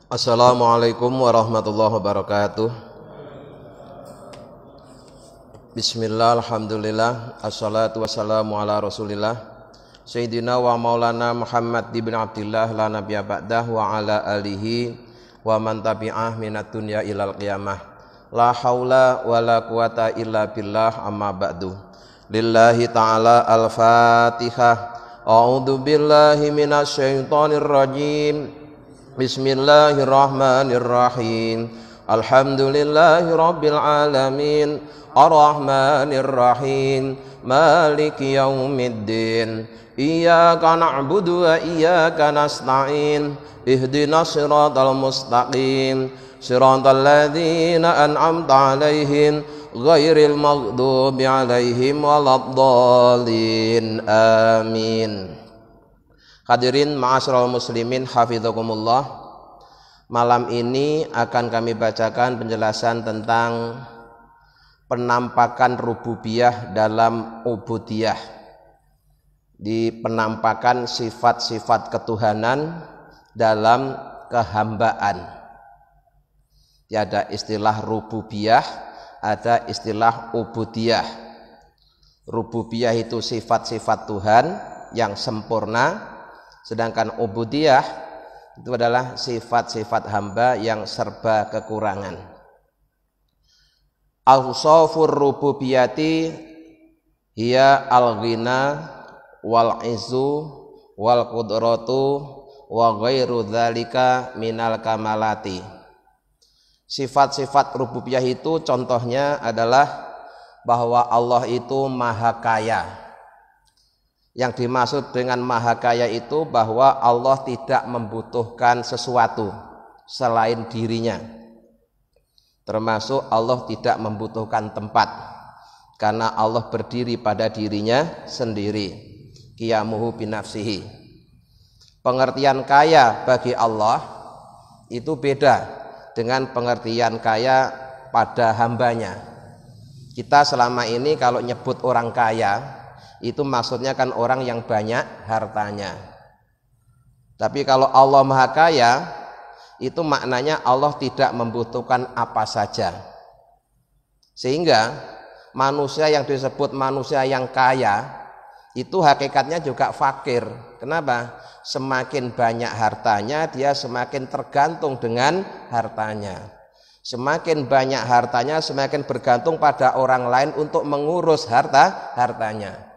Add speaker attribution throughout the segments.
Speaker 1: Assalamualaikum warahmatullahi wabarakatuh. Bismillah, alhamdulillah, assalatu wassalamu ala rasulillah Sayyidina wa maulana Muhammad ibn Abdillah la nabiyya ba'dah wa ala alihi wa man tabi'ah minat dunya ilal qiyamah. La haula wa la quwata illa billah, amma ba'du. Lillahi ta'ala al-fatihah. A'udzu billahi minasy syaithanir rajim. Bismillahirrahmanirrahim. Alhamdulillahi rabbil alamin. Ar-Rahmanir-Rahim. Maliki yaumiddin. Iyyaka na'budu wa iyyaka nasta'in. Ihdinas siratal mustaqim. Siratal ladzina an'amta 'alaihim ghairil maghdubi 'alaihim waladdallin. Amin. Hadirin ma'asyiral muslimin hafizakumullah. Malam ini akan kami bacakan penjelasan tentang penampakan rububiyah dalam ubudiyah. Di penampakan sifat-sifat ketuhanan dalam kehambaan. Tiada istilah rububiyah, ada istilah ubudiyah. Rububiyah itu sifat-sifat Tuhan yang sempurna, sedangkan ubudiyah itu adalah sifat-sifat hamba yang serba kekurangan. Awsafur rububiyati hiya al-ghina wal izzu wal qudratu wa ghairu dzalika minal kamalati. Sifat-sifat rububiyah itu contohnya adalah bahwa Allah itu maha kaya. Yang dimaksud dengan maha kaya itu bahwa Allah tidak membutuhkan sesuatu selain dirinya. Termasuk Allah tidak membutuhkan tempat, karena Allah berdiri pada dirinya sendiri. Qiyamuhu binafsihi. Pengertian kaya bagi Allah itu beda dengan pengertian kaya pada hambanya. Kita selama ini kalau nyebut orang kaya itu maksudnya kan orang yang banyak hartanya. Tapi kalau Allah maha kaya, itu maknanya Allah tidak membutuhkan apa saja. Sehingga manusia yang disebut manusia yang kaya itu hakikatnya juga fakir. Kenapa? Semakin banyak hartanya, dia semakin tergantung dengan hartanya. Semakin banyak hartanya, semakin bergantung pada orang lain untuk mengurus hartanya.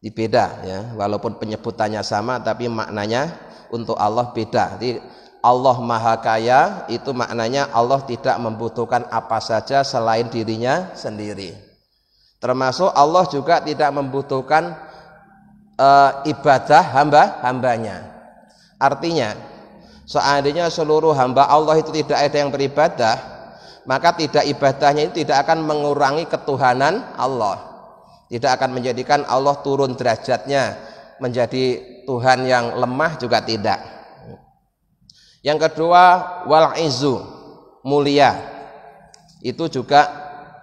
Speaker 1: Beda ya, walaupun penyebutannya sama tapi maknanya untuk Allah beda. Jadi Allah maha kaya itu maknanya Allah tidak membutuhkan apa saja selain dirinya sendiri. Termasuk Allah juga tidak membutuhkan ibadah hambanya. Artinya seandainya seluruh hamba Allah itu tidak ada yang beribadah, maka tidak ibadahnya itu tidak akan mengurangi ketuhanan Allah. Tidak akan menjadikan Allah turun derajatnya menjadi Tuhan yang lemah, juga tidak. Yang kedua, wal izzu, mulia. Itu juga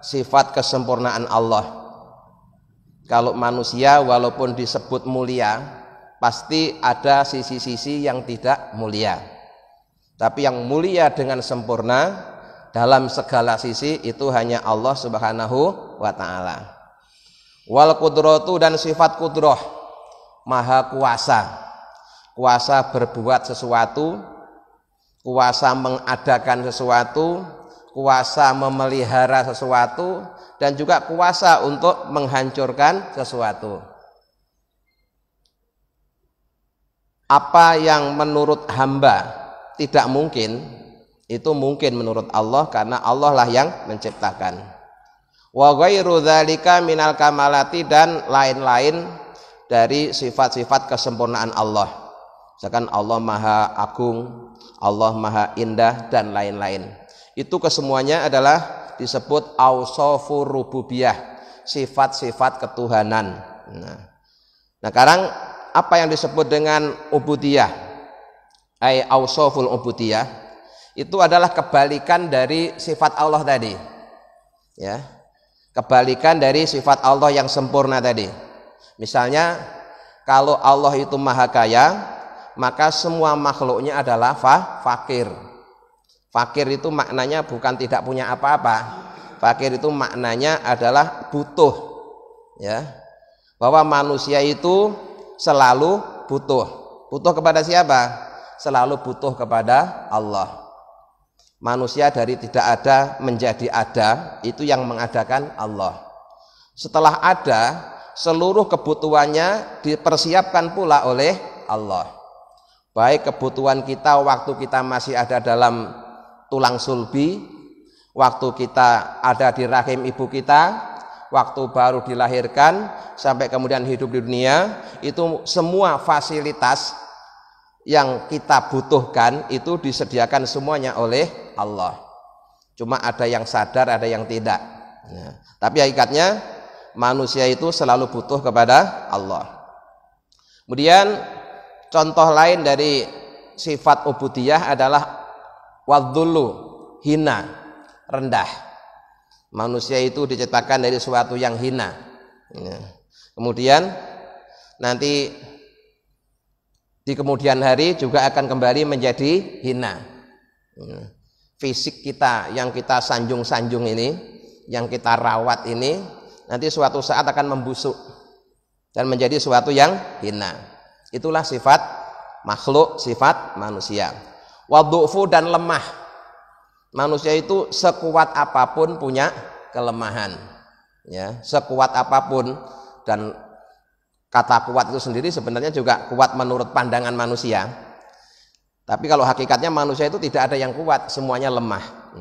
Speaker 1: sifat kesempurnaan Allah. Kalau manusia walaupun disebut mulia, pasti ada sisi-sisi yang tidak mulia. Tapi yang mulia dengan sempurna dalam segala sisi itu hanya Allah Subhanahu wa ta'ala. Wal qudratu, dan sifat kudroh, maha kuasa. Kuasa berbuat sesuatu, kuasa mengadakan sesuatu, kuasa memelihara sesuatu, dan juga kuasa untuk menghancurkan sesuatu. Apa yang menurut hamba tidak mungkin, itu mungkin menurut Allah, karena Allah lah yang menciptakan. Wa ghairu dzalika minal kamalati, dan lain-lain dari sifat-sifat kesempurnaan Allah. Misalkan Allah maha agung, Allah maha indah, dan lain-lain. Itu kesemuanya adalah disebut awsafur rububiyah, sifat-sifat ketuhanan. Nah, sekarang apa yang disebut dengan ubudiyah? Ai awsaful ubudiyah itu adalah kebalikan dari sifat Allah tadi. Ya. Kebalikan dari sifat Allah yang sempurna tadi. Misalnya kalau Allah itu maha kaya, maka semua makhluknya adalah fakir. Fakir itu maknanya bukan tidak punya apa-apa. Fakir itu maknanya adalah butuh, ya. Bahwa manusia itu selalu butuh. Butuh kepada siapa? Selalu butuh kepada Allah. Manusia dari tidak ada menjadi ada, itu yang mengadakan Allah. Setelah ada, seluruh kebutuhannya dipersiapkan pula oleh Allah. Baik kebutuhan kita waktu kita masih ada dalam tulang sulbi, waktu kita ada di rahim ibu kita, waktu baru dilahirkan, sampai kemudian hidup di dunia, itu semua fasilitas yang kita butuhkan itu disediakan semuanya oleh Allah. Cuma ada yang sadar, ada yang tidak. Nah, tapi hakikatnya manusia itu selalu butuh kepada Allah. Kemudian contoh lain dari sifat ubudiyah adalah wadzullu, hina, rendah. Manusia itu diciptakan dari sesuatu yang hina. Kemudian nanti di kemudian hari juga akan kembali menjadi hina. Fisik kita yang kita sanjung-sanjung ini, yang kita rawat ini, nanti suatu saat akan membusuk dan menjadi sesuatu yang hina. Itulah sifat makhluk, sifat manusia. Wadhu'fu, dan lemah. Manusia itu sekuat apapun punya kelemahan, ya, sekuat apapun. Dan kata kuat itu sendiri sebenarnya juga kuat menurut pandangan manusia. Tapi kalau hakikatnya manusia itu tidak ada yang kuat, semuanya lemah.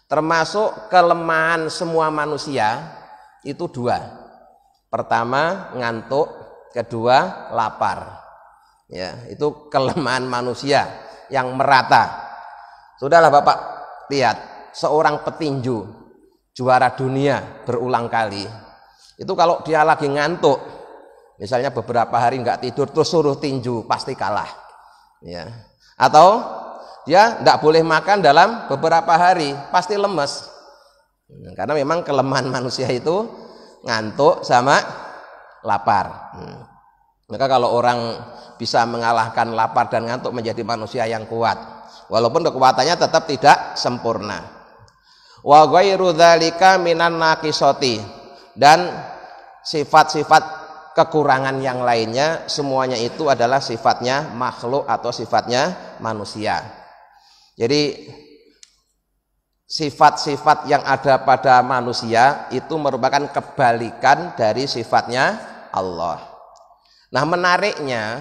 Speaker 1: Termasuk kelemahan semua manusia itu dua. Pertama ngantuk, kedua lapar. Ya, itu kelemahan manusia yang merata. Sudahlah Bapak lihat, seorang petinju juara dunia berulang kali. Itu kalau dia lagi ngantuk, misalnya beberapa hari nggak tidur terus suruh tinju, pasti kalah. Ya. Atau dia nggak boleh makan dalam beberapa hari, pasti lemes. Karena memang kelemahan manusia itu ngantuk sama lapar. Maka kalau orang bisa mengalahkan lapar dan ngantuk menjadi manusia yang kuat, walaupun kekuatannya tetap tidak sempurna. Wa ghairu dzalika minan naqisati, dan sifat-sifat kekurangan yang lainnya semuanya itu adalah sifatnya makhluk atau sifatnya manusia. Jadi sifat-sifat yang ada pada manusia itu merupakan kebalikan dari sifatnya Allah. Nah, menariknya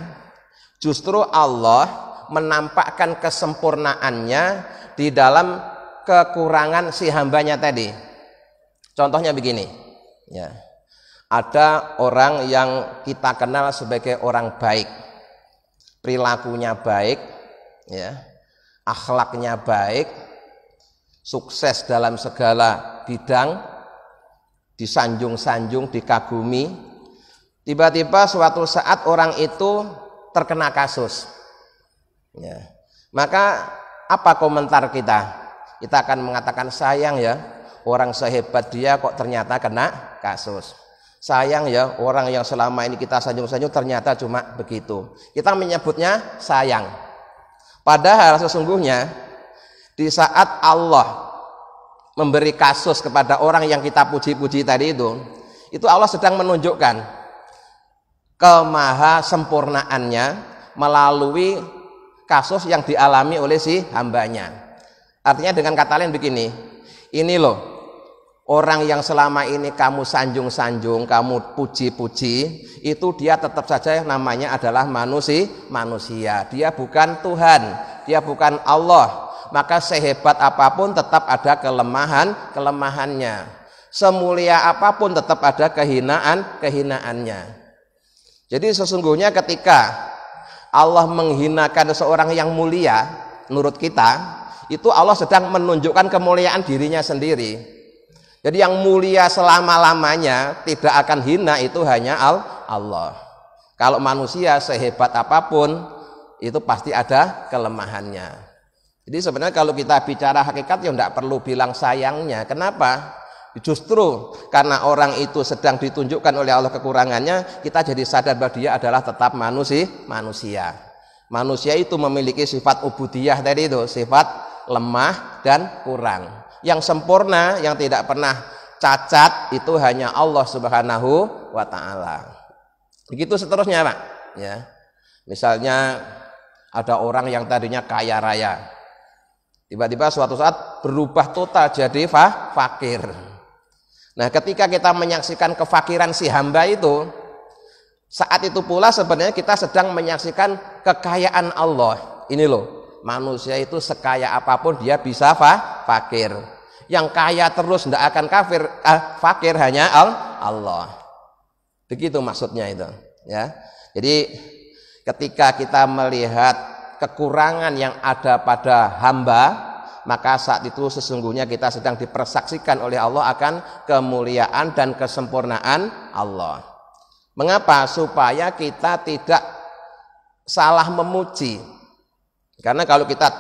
Speaker 1: justru Allah menampakkan kesempurnaannya di dalam kekurangan si hambanya tadi. Contohnya begini, ya. Ada orang yang kita kenal sebagai orang baik, perilakunya baik, ya, akhlaknya baik, sukses dalam segala bidang, disanjung-sanjung, dikagumi. Tiba-tiba suatu saat orang itu terkena kasus, ya. Maka apa komentar kita? Kita akan mengatakan, sayang ya, orang sehebat dia kok ternyata kena kasus. Sayang ya, orang yang selama ini kita sanjung-sanjung ternyata cuma begitu. Kita menyebutnya sayang. Padahal sesungguhnya di saat Allah memberi kasus kepada orang yang kita puji-puji tadi itu Allah sedang menunjukkan kemahasempurnaannya melalui kasus yang dialami oleh si hambanya. Artinya dengan kata lain begini, ini loh orang yang selama ini kamu sanjung-sanjung, kamu puji-puji, itu dia tetap saja namanya adalah manusia. Dia bukan Tuhan, dia bukan Allah. Maka sehebat apapun tetap ada kelemahannya. Semulia apapun tetap ada kehinaannya. Jadi sesungguhnya ketika Allah menghinakan seorang yang mulia menurut kita, itu Allah sedang menunjukkan kemuliaan dirinya sendiri. Jadi yang mulia selama-lamanya tidak akan hina itu hanya Allah. Kalau manusia sehebat apapun itu pasti ada kelemahannya. Jadi sebenarnya kalau kita bicara hakikat ya tidak perlu bilang sayangnya. Kenapa? Justru karena orang itu sedang ditunjukkan oleh Allah kekurangannya, kita jadi sadar bahwa dia adalah tetap manusia. Manusia itu memiliki sifat ubudiyah tadi itu, sifat lemah dan kurang. Yang sempurna, yang tidak pernah cacat itu hanya Allah Subhanahu wa taala. Begitu seterusnya, Pak. Ya. Misalnya ada orang yang tadinya kaya raya, tiba-tiba suatu saat berubah total jadi fakir. Nah, ketika kita menyaksikan kefakiran si hamba itu, saat itu pula sebenarnya kita sedang menyaksikan kekayaan Allah. Ini loh, manusia itu sekaya apapun dia bisa fakir. Yang kaya terus tidak akan fakir hanya Allah. Begitu maksudnya itu, ya. Jadi ketika kita melihat kekurangan yang ada pada hamba, maka saat itu sesungguhnya kita sedang dipersaksikan oleh Allah akan kemuliaan dan kesempurnaan Allah. Mengapa? Supaya kita tidak salah memuji. Karena kalau kita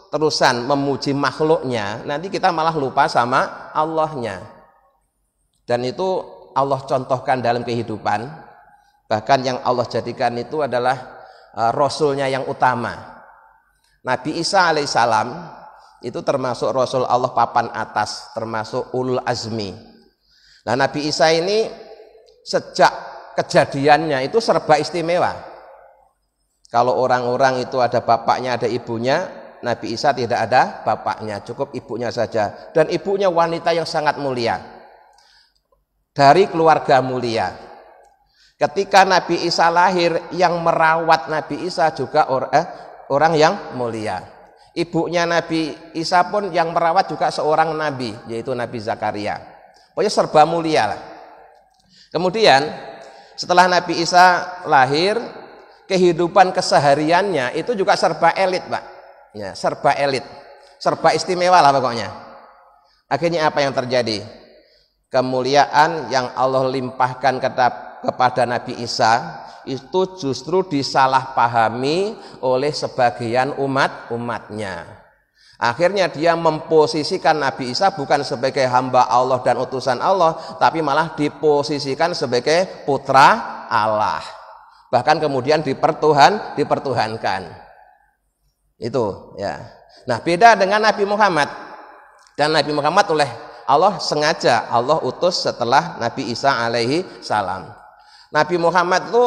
Speaker 1: terusan memuji makhluknya, nanti kita malah lupa sama Allahnya. Dan itu Allah contohkan dalam kehidupan. Bahkan yang Allah jadikan itu adalah Rasulnya yang utama. Nabi Isa alaihissalam itu termasuk Rasul Allah papan atas, termasuk ulul azmi. Nah, Nabi Isa ini sejak kejadiannya itu serba istimewa. Kalau orang-orang itu ada bapaknya, ada ibunya, Nabi Isa tidak ada bapaknya, cukup ibunya saja. Dan ibunya wanita yang sangat mulia, dari keluarga mulia. Ketika Nabi Isa lahir, yang merawat Nabi Isa juga orang yang mulia. Ibunya Nabi Isa pun yang merawat juga seorang nabi, yaitu Nabi Zakaria. Pokoknya serba mulia lah. Kemudian setelah Nabi Isa lahir, kehidupan kesehariannya itu juga serba elit, Pak. Ya, serba elit, serba istimewa lah pokoknya. Akhirnya apa yang terjadi? Kemuliaan yang Allah limpahkan kepada Nabi Isa itu justru disalahpahami oleh sebagian umatnya. Akhirnya dia memposisikan Nabi Isa bukan sebagai hamba Allah dan utusan Allah, tapi malah diposisikan sebagai putra Allah. Bahkan kemudian dipertuhankan. Itu ya. Nah, beda dengan Nabi Muhammad. Dan Nabi Muhammad oleh Allah sengaja Allah utus setelah Nabi Isa alaihi salam. Nabi Muhammad itu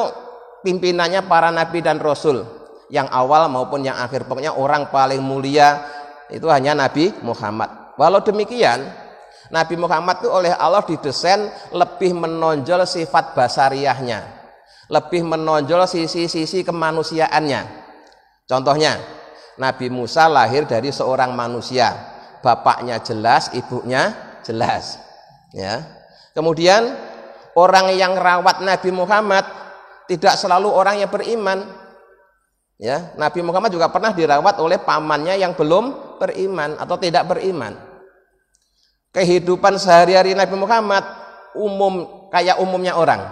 Speaker 1: pimpinannya para nabi dan rasul, yang awal maupun yang akhir. Pokoknya orang paling mulia itu hanya Nabi Muhammad. Walau demikian, Nabi Muhammad itu oleh Allah didesain lebih menonjol sifat basariahnya, lebih menonjol sisi-sisi kemanusiaannya. Contohnya, Nabi Musa lahir dari seorang manusia, bapaknya jelas, ibunya jelas. Ya. Kemudian orang yang rawat Nabi Muhammad tidak selalu orang yang beriman. Ya, Nabi Muhammad juga pernah dirawat oleh pamannya yang belum beriman atau tidak beriman. Kehidupan sehari-hari Nabi Muhammad umum kayak umumnya orang.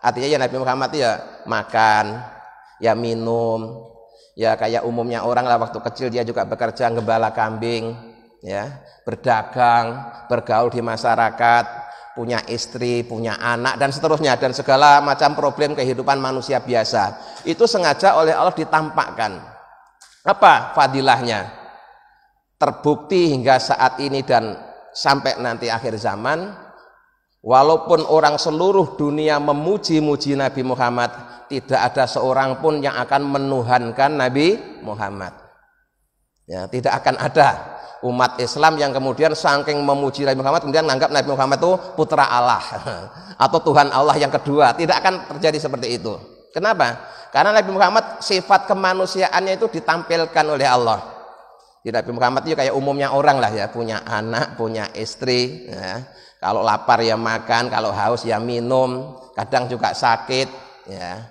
Speaker 1: Artinya ya Nabi Muhammad ya makan, ya minum, ya kayak umumnya orang lah. Waktu kecil dia juga bekerja gembala kambing, ya, berdagang, bergaul di masyarakat, punya istri, punya anak dan seterusnya, dan segala macam problem kehidupan manusia biasa. Itu sengaja oleh Allah ditampakkan. Apa fadilahnya? Terbukti hingga saat ini dan sampai nanti akhir zaman, walaupun orang seluruh dunia memuji-muji Nabi Muhammad, tidak ada seorang pun yang akan menuhankan Nabi Muhammad. Ya, tidak akan ada umat Islam yang kemudian saking memuji Nabi Muhammad kemudian menganggap Nabi Muhammad itu putra Allah atau Tuhan Allah yang kedua. Tidak akan terjadi seperti itu. Kenapa? Karena Nabi Muhammad sifat kemanusiaannya itu ditampilkan oleh Allah. Di Nabi Muhammad itu kayak umumnya orang lah ya, punya anak, punya istri, ya. Kalau lapar ya makan, kalau haus ya minum, kadang juga sakit, ya.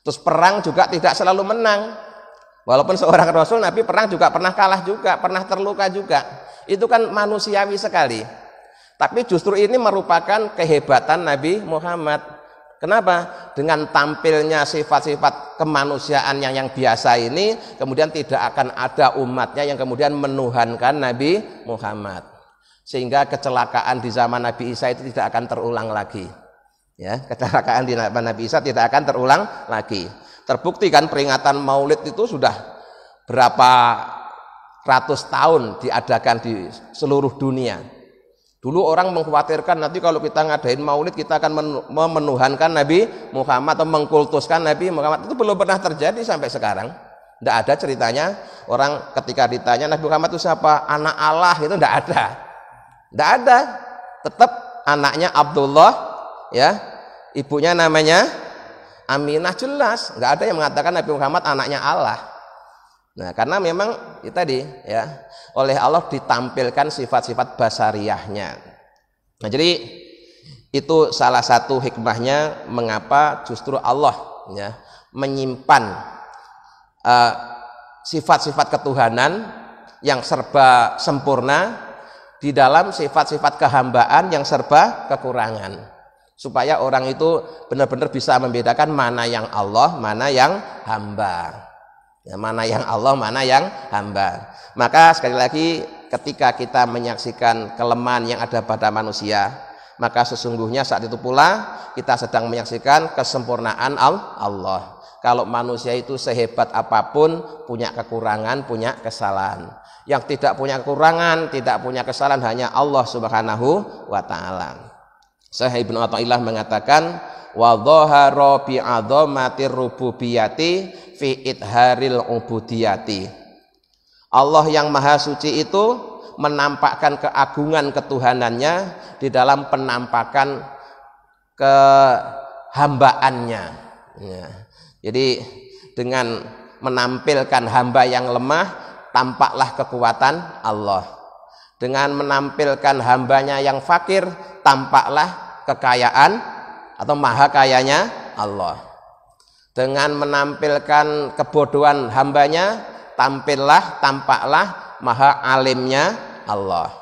Speaker 1: Terus perang juga tidak selalu menang. Walaupun seorang Rasul, Nabi perang juga pernah kalah juga, pernah terluka juga. Itu kan manusiawi sekali. Tapi justru ini merupakan kehebatan Nabi Muhammad. Kenapa? Dengan tampilnya sifat-sifat kemanusiaan yang biasa ini, kemudian tidak akan ada umatnya yang kemudian menuhankan Nabi Muhammad. Sehingga kecelakaan di zaman Nabi Isa itu tidak akan terulang lagi. Ya, kecelakaan di zaman Nabi Isa tidak akan terulang lagi. Terbukti kan peringatan Maulid itu sudah berapa ratus tahun diadakan di seluruh dunia. Dulu orang mengkhawatirkan nanti kalau kita ngadain Maulid kita akan memenuhankan Nabi Muhammad atau mengkultuskan Nabi Muhammad. Itu belum pernah terjadi sampai sekarang. Tidak ada ceritanya orang ketika ditanya Nabi Muhammad itu siapa? Anak Allah, itu tidak ada. Tidak ada. Tetap anaknya Abdullah, ya, ibunya namanya Aminah, jelas. Nggak ada yang mengatakan Nabi Muhammad anaknya Allah. Nah, karena memang itu tadi, ya, oleh Allah ditampilkan sifat-sifat basariyahnya. Nah, jadi itu salah satu hikmahnya mengapa justru Allah, ya, menyimpan sifat-sifat ketuhanan yang serba sempurna di dalam sifat-sifat kehambaan yang serba kekurangan, supaya orang itu benar-benar bisa membedakan mana yang Allah, mana yang hamba, ya, mana yang Allah, mana yang hamba. Maka sekali lagi ketika kita menyaksikan kelemahan yang ada pada manusia, maka sesungguhnya saat itu pula kita sedang menyaksikan kesempurnaan Allah. Kalau manusia itu sehebat apapun punya kekurangan, punya kesalahan. Yang tidak punya kekurangan, tidak punya kesalahan hanya Allah Subhanahu wa taala. Sahih Ibnu Athaillah mengatakan wa dhahara bi 'azamatir rububiyyati fi idharil ubudiyati. Allah yang maha suci itu menampakkan keagungan ketuhanannya di dalam penampakan kehambaannya, ya. Jadi dengan menampilkan hamba yang lemah, tampaklah kekuatan Allah. Dengan menampilkan hambanya yang fakir, tampaklah kekayaan atau maha kayanya Allah. Dengan menampilkan kebodohan hambanya, tampaklah maha alimnya Allah.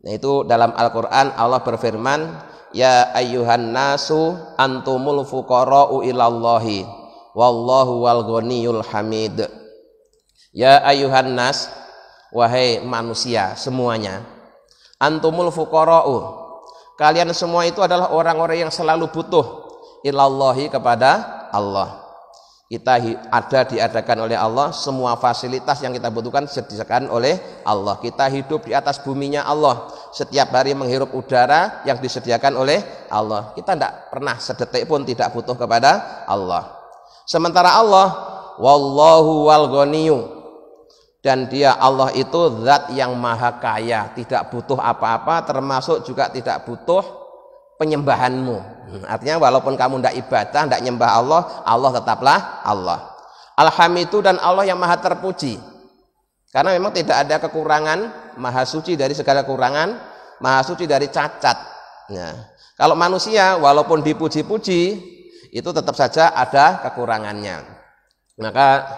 Speaker 1: Nah, itu dalam Al-Quran Allah berfirman, ya ayyuhan nasu antumul fuqara'u ilallahi wallahu wal ghaniyul hamid. Ya ayyuhan nas, wahai manusia semuanya, antumul fuqara'u, kalian semua itu adalah orang-orang yang selalu butuh ilallahi, kepada Allah. Kita diadakan oleh Allah, semua fasilitas yang kita butuhkan disediakan oleh Allah. Kita hidup di atas buminya Allah, setiap hari menghirup udara yang disediakan oleh Allah. Kita tidak pernah sedetik pun tidak butuh kepada Allah. Sementara Allah wallahu wal ghaniyyu, dan dia Allah itu zat yang maha kaya, tidak butuh apa-apa, termasuk juga tidak butuh penyembahanmu. Artinya walaupun kamu tidak ibadah, tidak nyembah Allah, Allah tetaplah Allah. Alhamidu, dan Allah yang maha terpuji, karena memang tidak ada kekurangan, maha suci dari segala kekurangan, maha suci dari cacat. Nah, kalau manusia walaupun dipuji-puji itu tetap saja ada kekurangannya. Maka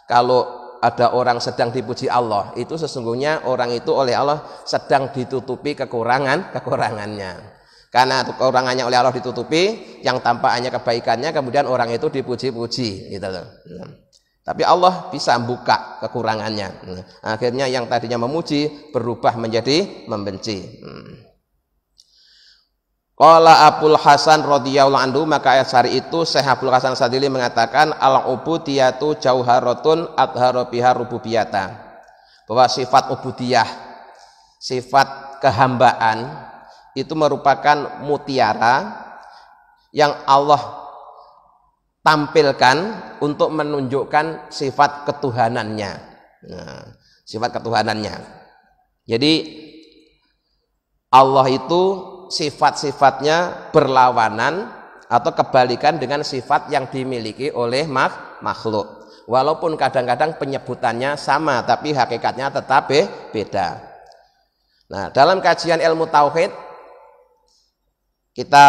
Speaker 1: kalau ada orang sedang dipuji Allah, itu sesungguhnya orang itu oleh Allah sedang ditutupi kekurangannya. Karena kekurangannya oleh Allah ditutupi, yang tampak hanya kebaikannya, kemudian orang itu dipuji-puji, gitu loh. Tapi Allah bisa buka kekurangannya. Akhirnya yang tadinya memuji berubah menjadi membenci. Qala Abul Hasan radhiyallahu anhu, maka ayat syari itu Syekh Abdul Hasan Sadili mengatakan al-ubudiyatu jauharatun adhara biha rububiyata, bahwa sifat ubudiyah, sifat kehambaan itu merupakan mutiara yang Allah tampilkan untuk menunjukkan sifat ketuhanannya. Nah, sifat ketuhanannya. Jadi Allah itu sifat-sifatnya berlawanan atau kebalikan dengan sifat yang dimiliki oleh makhluk. Walaupun kadang-kadang penyebutannya sama, tapi hakikatnya tetap beda. Nah, dalam kajian ilmu tauhid kita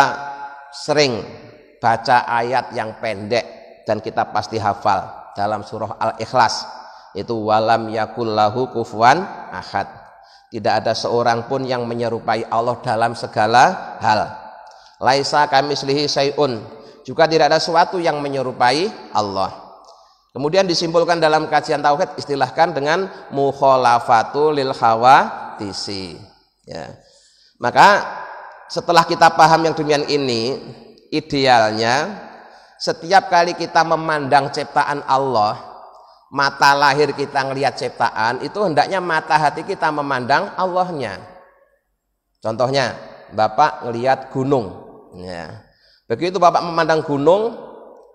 Speaker 1: sering baca ayat yang pendek dan kita pasti hafal dalam surah Al-Ikhlas, itu walam yakullahu kufuwan ahad. Tidak ada seorang pun yang menyerupai Allah dalam segala hal. Laisa kamislihi syai'un, juga tidak ada sesuatu yang menyerupai Allah. Kemudian disimpulkan dalam kajian tauhid, istilahkan dengan mukhalafatu lil hawadisi. Ya. Maka setelah kita paham yang demikian ini, idealnya Setiap kali kita memandang ciptaan Allah, mata lahir kita ngelihat ciptaan, itu hendaknya mata hati kita memandang Allahnya. Contohnya, Bapak ngelihat gunung. Ya. Begitu Bapak memandang gunung,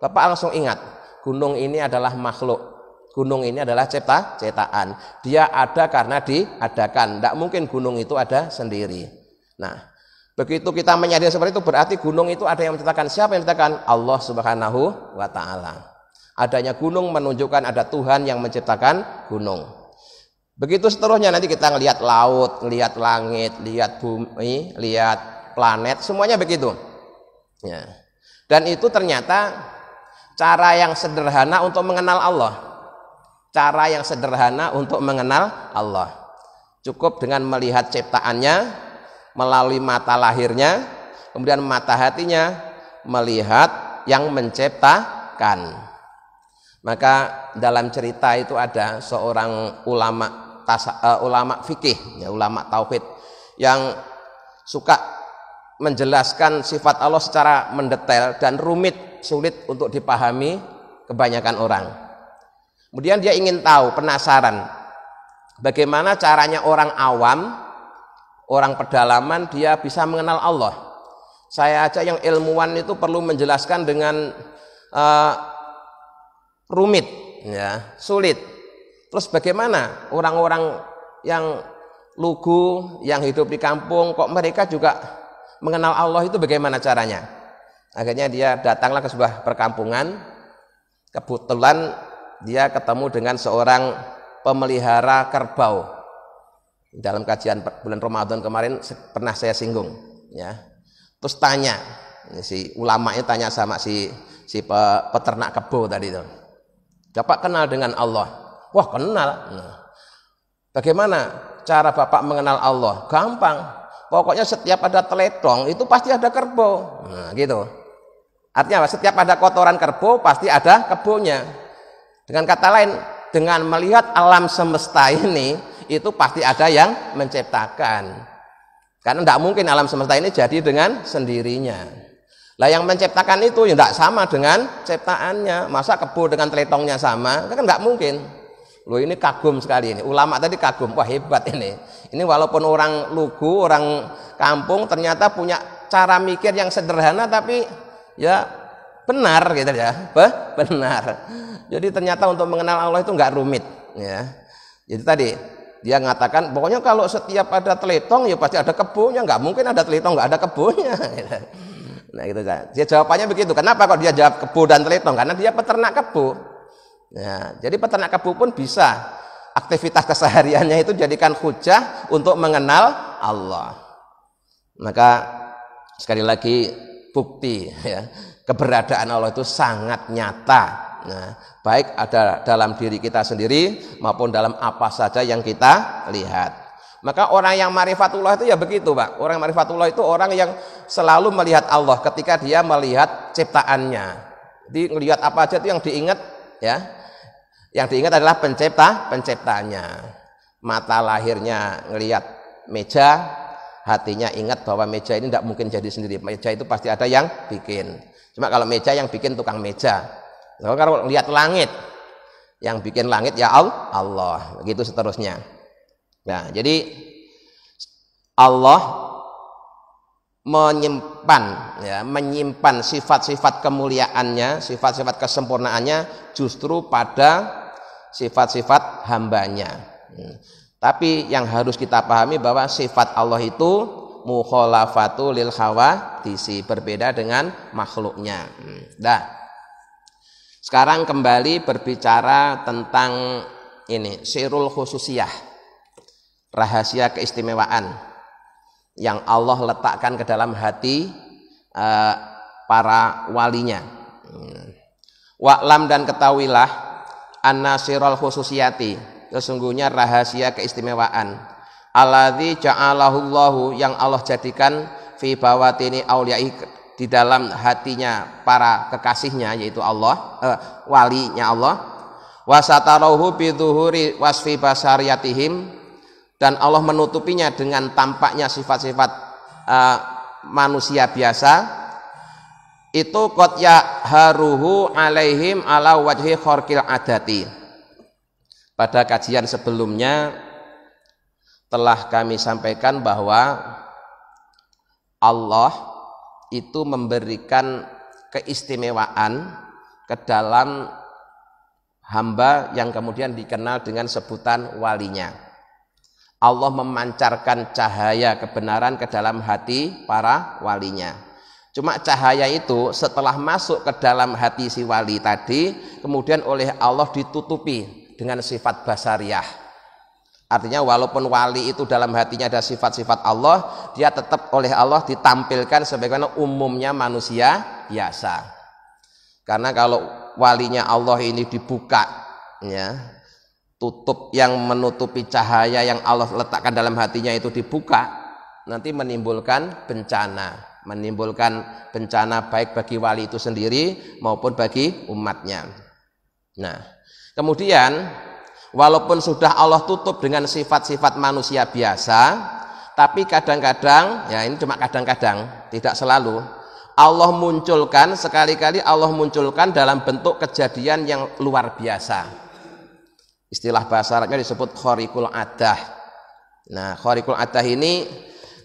Speaker 1: Bapak langsung ingat, gunung ini adalah makhluk. Gunung ini adalah ciptaan. Dia ada karena diadakan. Tidak mungkin gunung itu ada sendiri. Nah, begitu kita menyadari seperti itu, berarti gunung itu ada yang menciptakan. Siapa yang menciptakan? Allah Subhanahu wa Ta'ala. Adanya gunung menunjukkan ada Tuhan yang menciptakan gunung. Begitu seterusnya, nanti kita ngelihat laut, lihat langit, lihat bumi, lihat planet, semuanya begitu. Ya. Dan itu ternyata cara yang sederhana untuk mengenal Allah. Cara yang sederhana untuk mengenal Allah. Cukup dengan melihat ciptaannya melalui mata lahirnya, kemudian mata hatinya melihat yang menciptakan. Maka dalam cerita itu ada seorang ulama fikih, ya, ulama tauhid yang suka menjelaskan sifat Allah secara mendetail dan rumit, sulit untuk dipahami kebanyakan orang. Kemudian dia ingin tahu, penasaran, bagaimana caranya orang awam, orang pedalaman dia bisa mengenal Allah. Saya aja yang ilmuwan itu perlu menjelaskan dengan rumit, ya, sulit. Terus bagaimana orang-orang yang lugu, yang hidup di kampung, kok mereka juga mengenal Allah itu bagaimana caranya? Akhirnya dia datanglah ke sebuah perkampungan. Kebetulan dia ketemu dengan seorang pemelihara kerbau. Dalam kajian bulan Ramadan kemarin pernah saya singgung, ya. Terus tanya, si ulamanya tanya sama si peternak kebo tadi itu. Bapak kenal dengan Allah? Wah, kenal. Nah, bagaimana cara Bapak mengenal Allah? Gampang. Pokoknya setiap ada teletong itu pasti ada kerbau. Nah, gitu. Artinya apa? Setiap ada kotoran kerbau pasti ada kebonya. Dengan kata lain, dengan melihat alam semesta ini, itu pasti ada yang menciptakan. Karena tidak mungkin alam semesta ini jadi dengan sendirinya. Lah yang menciptakan itu ya tidak sama dengan ciptaannya. Masa kebo dengan teletongnya sama? Kan tidak mungkin. Loh, ini kagum sekali ini. Ulama tadi kagum, wah hebat ini. Ini walaupun orang lugu, orang kampung, ternyata punya cara mikir yang sederhana tapi ya benar gitu ya. Benar. Jadi ternyata untuk mengenal Allah itu nggak rumit, ya. Jadi tadi dia mengatakan pokoknya kalau setiap ada teletong ya pasti ada kebunnya, nggak mungkin ada teletong nggak ada kebunnya. Nah gitu kan. Dia jawabannya begitu. Kenapa kok dia jawab kebo dan teletong? Karena dia peternak kebo. Ya, jadi peternak kebo pun bisa aktivitas kesehariannya itu jadikan hujah untuk mengenal Allah. Maka sekali lagi bukti, ya, keberadaan Allah itu sangat nyata. Nah, baik ada dalam diri kita sendiri maupun dalam apa saja yang kita lihat. Maka orang yang ma'rifatullah itu ya begitu, Pak. Orang ma'rifatullah itu orang yang selalu melihat Allah ketika dia melihat ciptaannya. Jadi melihat apa aja itu yang diingat, ya. Yang diingat adalah penciptanya. Mata lahirnya ngelihat meja, hatinya ingat bahwa meja ini tidak mungkin jadi sendiri. Meja itu pasti ada yang bikin. Cuma kalau meja yang bikin tukang meja. Kalau lihat langit, yang bikin langit ya Allah, begitu seterusnya. Nah, jadi Allah menyimpan sifat-sifat kemuliaannya, sifat-sifat kesempurnaannya justru pada sifat-sifat hambanya. Tapi yang harus kita pahami bahwa sifat Allah itu mukhalafatu lil hawadisi, berbeda dengan makhluknya. Sekarang kembali berbicara tentang ini, sirul khususiyah, rahasia keistimewaan yang Allah letakkan ke dalam hati para walinya. Wa'lam, dan ketahuilah, anna sirul khususiyati, sesungguhnya rahasia keistimewaan, alladzi ja'alahullahu, yang Allah jadikan fi bawatini auliyai, di dalam hatinya para kekasihnya, yaitu Allah, walinya Allah. Wasatarohu bidzuhuri wasfi basariyatihim, dan Allah menutupinya dengan tampaknya sifat-sifat manusia biasa. itu qad haruhu alaihim ala wajhi kharqil adati. Pada kajian sebelumnya telah kami sampaikan bahwa Allah itu memberikan keistimewaan ke dalam hamba yang kemudian dikenal dengan sebutan walinya. Allah memancarkan cahaya kebenaran ke dalam hati para walinya. Cuma cahaya itu setelah masuk ke dalam hati si wali tadi, kemudian oleh Allah ditutupi dengan sifat basariyah. Artinya walaupun wali itu dalam hatinya ada sifat-sifat Allah, dia tetap oleh Allah ditampilkan sebagaimana umumnya manusia biasa. Karena kalau walinya Allah ini dibuka, ya, tutup yang menutupi cahaya yang Allah letakkan dalam hatinya itu dibuka, nanti menimbulkan bencana baik bagi wali itu sendiri maupun bagi umatnya. Nah, kemudian walaupun sudah Allah tutup dengan sifat-sifat manusia biasa, tapi kadang-kadang, ya ini cuma kadang-kadang, tidak selalu, Allah munculkan, sekali-kali Allah munculkan dalam bentuk kejadian yang luar biasa. Istilah bahasa Arabnya disebut khariqul adah. Nah, khariqul adah ini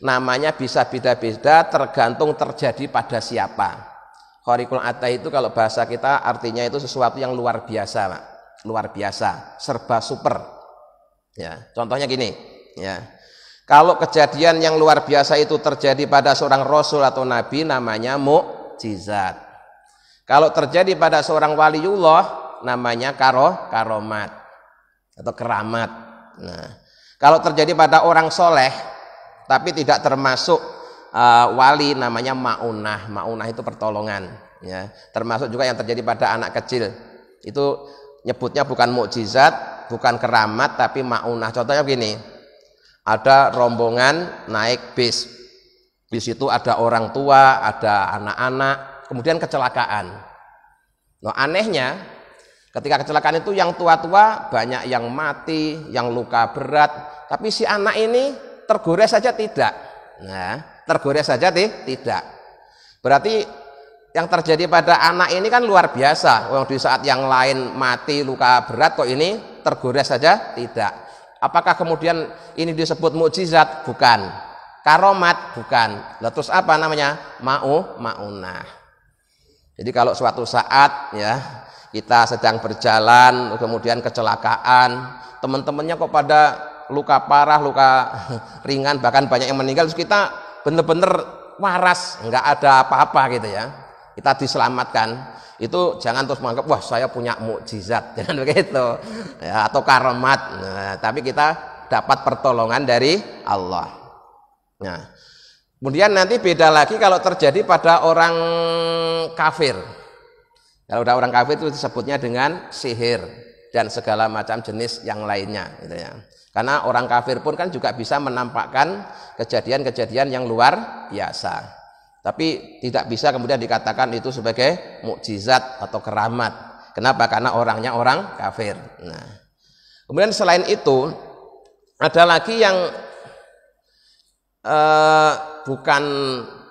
Speaker 1: namanya bisa beda-beda tergantung terjadi pada siapa. Khariqul adah itu kalau bahasa kita artinya itu sesuatu yang luar biasa, Pak. Luar biasa, serba super. Ya, contohnya gini, ya. Kalau kejadian yang luar biasa itu terjadi pada seorang rasul atau nabi, namanya mukjizat. Kalau terjadi pada seorang waliullah, namanya karomat atau keramat. Nah, kalau terjadi pada orang soleh tapi tidak termasuk wali, namanya maunah. Maunah itu pertolongan, ya. Termasuk juga yang terjadi pada anak kecil. Itu nyebutnya bukan mukjizat, bukan keramat, tapi maunah. Contohnya begini. Ada rombongan naik bis. Bis itu ada orang tua, ada anak-anak, kemudian kecelakaan. Nah, anehnya ketika kecelakaan itu yang tua-tua banyak yang mati, yang luka berat, tapi si anak ini tergores saja tidak. Nah, tergores saja tidak. Berarti yang terjadi pada anak ini kan luar biasa. Di saat yang lain mati, luka berat, kok ini tergores saja tidak. Apakah kemudian ini disebut mukjizat? Bukan. Karomat? Bukan. Lalu terus apa namanya? Maunah. Jadi kalau suatu saat, ya, kita sedang berjalan kemudian kecelakaan, teman-temannya kok pada luka parah, luka ringan, bahkan banyak yang meninggal, terus kita benar-benar waras, nggak ada apa-apa gitu ya, kita diselamatkan. Itu jangan terus menganggap wah saya punya mukjizat, jangan begitu, ya, atau karamat. Nah, tapi kita dapat pertolongan dari Allah. Nah, kemudian nanti beda lagi kalau terjadi pada orang kafir. Kalau udah orang kafir itu disebutnya dengan sihir dan segala macam jenis yang lainnya, gitu ya. Karena orang kafir pun kan juga bisa menampakkan kejadian-kejadian yang luar biasa. Tapi tidak bisa kemudian dikatakan itu sebagai mukjizat atau keramat. Kenapa? Karena orangnya orang kafir. Nah, kemudian selain itu ada lagi yang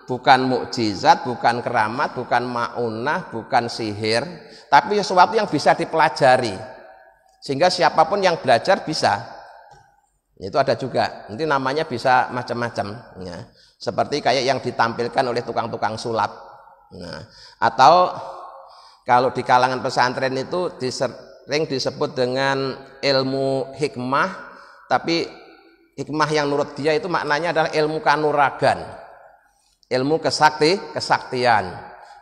Speaker 1: bukan mukjizat, bukan keramat, bukan maunah, bukan sihir, tapi sesuatu yang bisa dipelajari sehingga siapapun yang belajar bisa. Itu ada juga. Nanti namanya bisa macam-macam, ya. Seperti kayak yang ditampilkan oleh tukang-tukang sulap. Nah, atau kalau di kalangan pesantren itu sering disebut dengan ilmu hikmah, tapi hikmah yang menurut dia itu maknanya adalah ilmu kanuragan, ilmu kesaktian.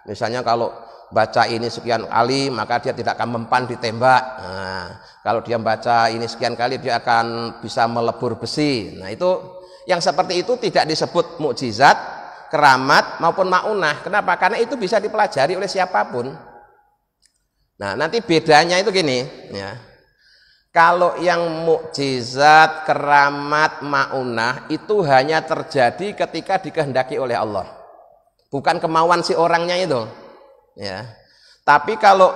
Speaker 1: Misalnya kalau baca ini sekian kali maka dia tidak akan mempan ditembak. Nah, kalau dia baca ini sekian kali dia akan bisa melebur besi. Nah, itu yang seperti itu tidak disebut mukjizat, keramat maupun maunah. Kenapa? Karena itu bisa dipelajari oleh siapapun. Nah, nanti bedanya itu gini, ya. Kalau yang mukjizat, keramat, maunah itu hanya terjadi ketika dikehendaki oleh Allah. Bukan kemauan si orangnya itu, ya. Tapi kalau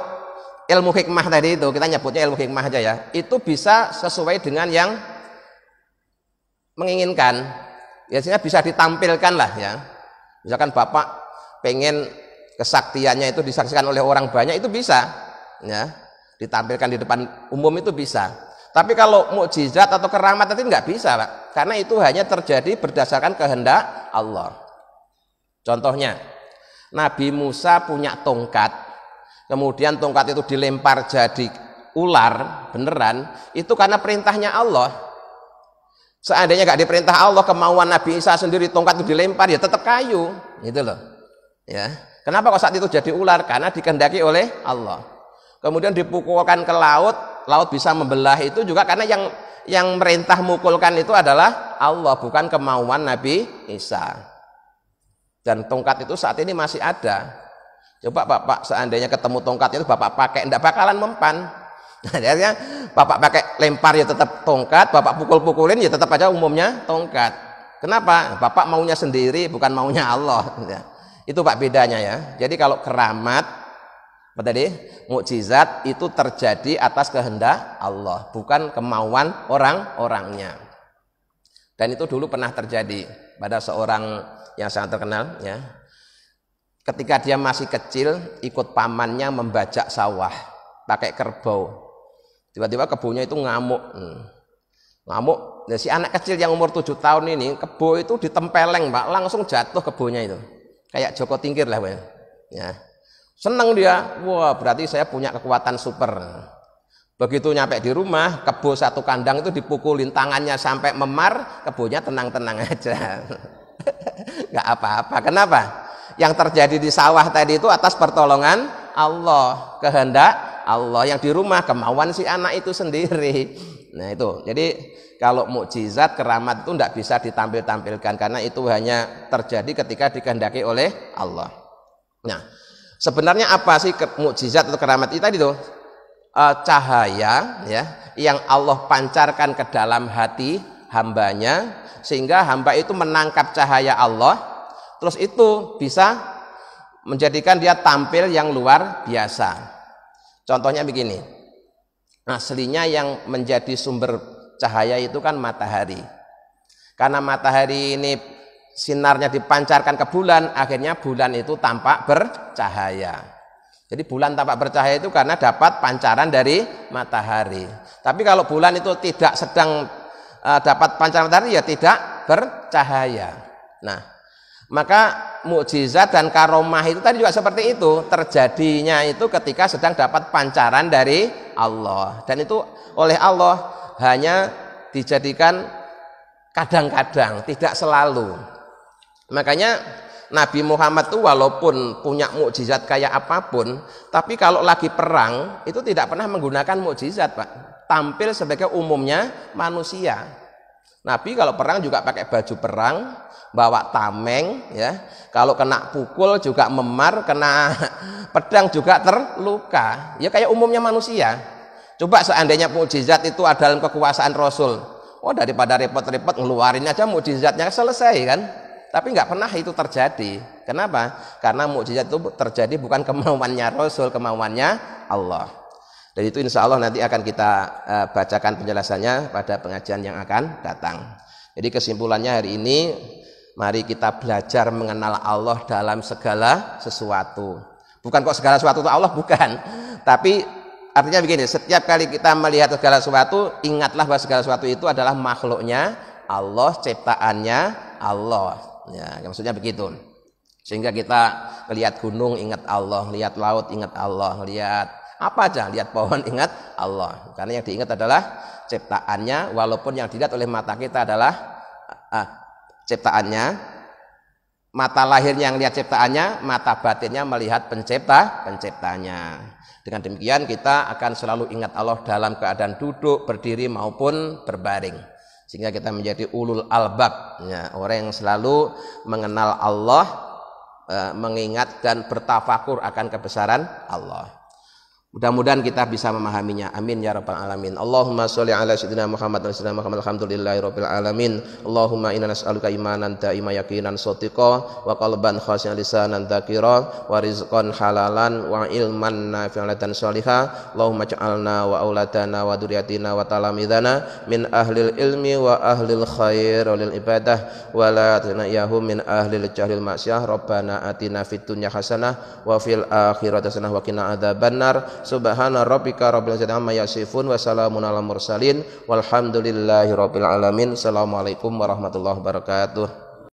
Speaker 1: ilmu hikmah tadi itu, kita nyebutnya ilmu hikmah aja ya, itu bisa sesuai dengan yang menginginkan, biasanya bisa ditampilkan lah, ya. Misalkan bapak pengen kesaktiannya itu disaksikan oleh orang banyak itu bisa, ya, ditampilkan di depan umum itu bisa. Tapi kalau mukjizat atau keramat itu nggak bisa, Pak, karena itu hanya terjadi berdasarkan kehendak Allah. Contohnya, Nabi Musa punya tongkat, kemudian tongkat itu dilempar jadi ular beneran, itu karena perintahnya Allah. Seandainya nggak diperintah Allah, kemauan Nabi Isa sendiri, tongkat itu dilempar ya tetap kayu, gitu loh. Ya, kenapa kok saat itu jadi ular? Karena dikehendaki oleh Allah. Kemudian dipukulkan ke laut, laut bisa membelah itu juga karena yang merintah mukulkan itu adalah Allah, bukan kemauan Nabi Isa. Dan tongkat itu saat ini masih ada. Coba Bapak seandainya ketemu tongkat itu Bapak pakai, enggak bakalan mempan. Nah, akhirnya Bapak pakai lempar ya tetap tongkat, Bapak pukul-pukulin ya tetap aja umumnya tongkat. Kenapa? Bapak maunya sendiri, bukan maunya Allah. Itu Pak bedanya ya. Jadi kalau keramat, apa tadi? Mukjizat itu terjadi atas kehendak Allah, bukan kemauan orang-orangnya. Dan itu dulu pernah terjadi pada seorang yang sangat terkenal, ya. Ketika dia masih kecil, ikut pamannya membajak sawah pakai kerbau. Tiba-tiba kebunnya itu ngamuk. Ngamuk. Nah, si anak kecil yang umur 7 tahun ini, kebo itu ditempeleng, Pak, langsung jatuh kebonya itu. Kayak Joko Tingkir lah, Pak. Ya. Seneng dia. Wah, berarti saya punya kekuatan super. Begitu nyampe di rumah, kebo satu kandang itu dipukulin tangannya sampai memar, kebonya tenang-tenang aja. Nggak apa-apa. Kenapa? Yang terjadi di sawah tadi itu atas pertolongan Allah, kehendak Allah. Yang di rumah kemauan si anak itu sendiri. Nah itu, jadi kalau mukjizat, keramat itu tidak bisa ditampilkan karena itu hanya terjadi ketika dikehendaki oleh Allah. Nah, sebenarnya apa sih mukjizat atau keramat itu tadi tuh? Cahaya, ya, yang Allah pancarkan ke dalam hati hambanya, sehingga hamba itu menangkap cahaya Allah, terus itu bisa menjadikan dia tampil yang luar biasa. Contohnya begini, aslinya yang menjadi sumber cahaya itu kan matahari. Karena matahari ini sinarnya dipancarkan ke bulan, akhirnya bulan itu tampak bercahaya. Jadi bulan tampak bercahaya itu karena dapat pancaran dari matahari. Tapi kalau bulan itu tidak sedang dapat pancaran matahari, ya tidak bercahaya. Nah, maka mukjizat dan karomah itu tadi juga seperti itu, terjadinya itu ketika sedang dapat pancaran dari Allah, dan itu oleh Allah hanya dijadikan kadang-kadang, tidak selalu. Makanya Nabi Muhammad itu walaupun punya mukjizat kayak apapun, tapi kalau lagi perang itu tidak pernah menggunakan mukjizat, Pak. Tampil sebagai umumnya manusia. Nabi kalau perang juga pakai baju perang, bawa tameng, ya. Kalau kena pukul juga memar, kena pedang juga terluka. Ya kayak umumnya manusia. Coba seandainya mukjizat itu ada dalam kekuasaan Rasul, oh daripada repot-repot ngeluarin aja mukjizatnya, selesai kan. Tapi nggak pernah itu terjadi. Kenapa? Karena mukjizat itu terjadi bukan kemauannya Rasul, kemauannya Allah. Dan itu insya Allah nanti akan kita bacakan penjelasannya pada pengajian yang akan datang. Jadi kesimpulannya hari ini, mari kita belajar mengenal Allah dalam segala sesuatu. Bukan kok segala sesuatu itu Allah, bukan. Tapi artinya begini, setiap kali kita melihat segala sesuatu, ingatlah bahwa segala sesuatu itu adalah makhluknya Allah, ciptaannya Allah. Ya, maksudnya begitu. Sehingga kita lihat gunung ingat Allah, lihat laut ingat Allah, lihat apa aja, lihat pohon ingat Allah. Karena yang diingat adalah ciptaannya, walaupun yang dilihat oleh mata kita adalah ciptaannya. Mata lahirnya yang lihat ciptaannya, mata batinnya melihat penciptanya. Dengan demikian kita akan selalu ingat Allah dalam keadaan duduk, berdiri maupun berbaring, sehingga kita menjadi ulul albab, ya, orang yang selalu mengenal Allah, mengingat dan bertafakur akan kebesaran Allah. Mudah-mudahan kita bisa memahaminya. Amin ya rabbal alamin. Allahumma sholli ala sayyidina Muhammad wa sallam Muhammad alhamdulillahi rabbil alamin. Allahumma inna nas'aluka imanan daima yaqinan shadiqa wa qalban khashi'an lisanan dzakira wa rizqan halalan wa ilman nafi'an dan sholihah. Allahumma ja'alna wa auladana wa dzurriyyatina wa talamidana min ahlil ilmi wa ahlil khair wa lil ibadah wa la tanayahum min ahlil jahlil ma'siyah. Rabbana atina fid dunya hasanah wa fil akhirati hasanah wa qina adzabannar. Subhana rabbika rabbil izzati amma yasifun wa salamun alal mursalin walhamdulillahi rabbil alamin. Assalamualaikum warahmatullahi wabarakatuh.